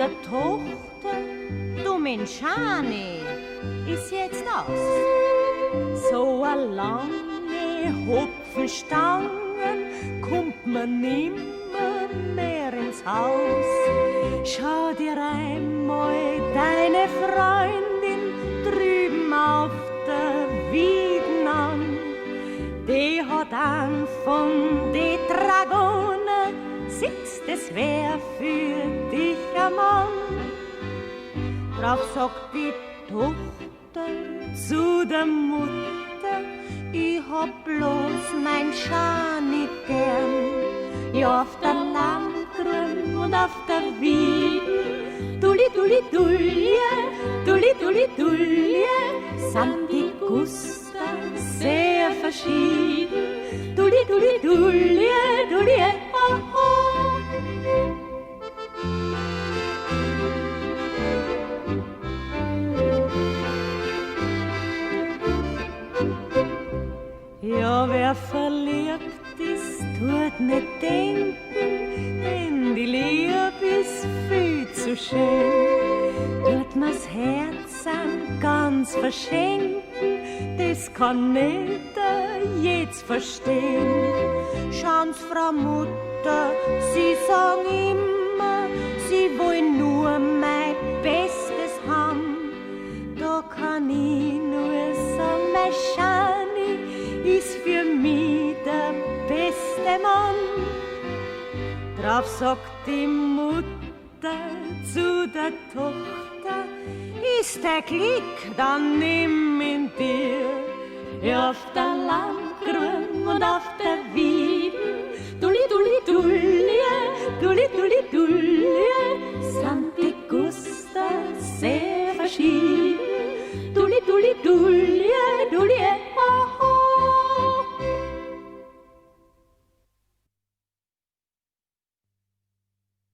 der Tochter, du Menschane, ist jetzt aus. So a lange Hopfenstangen kommt man nimmer mehr ins Haus. Schau dir einmal deine Freundin drüben auf der Wieden an. Die hat an von den Dragonen, sitzt, es wär für dich ein Mann. Drauf sagt die Tochter zu der Mutter, ich hab bloß mein Schani gern. Ja, auf der Landgrün und auf der Wieden, Dulli, Dulli, Dulli, Dulli, Dulli, Dulli, sind die Guster sehr verschieden. Dulli, Dulli, Dulli, Dulli, oh, oh. Ja, wer verliebt ist, tut nicht denken, denn die Liebe ist viel zu schön. Tut mir's Herz an ganz verschenken, das kann nicht jetzt verstehen. Schauen's, Frau Mutter, Sie sagen immer, Sie wollen nur mein Bestes haben. Da kann ich nur sagen, mein Schani ist für mich der beste Mann. Drauf sagt die Mutter zu der Tochter, ist der Glück, dann nimm ihn dir. Ja, auf der Landgrün und auf der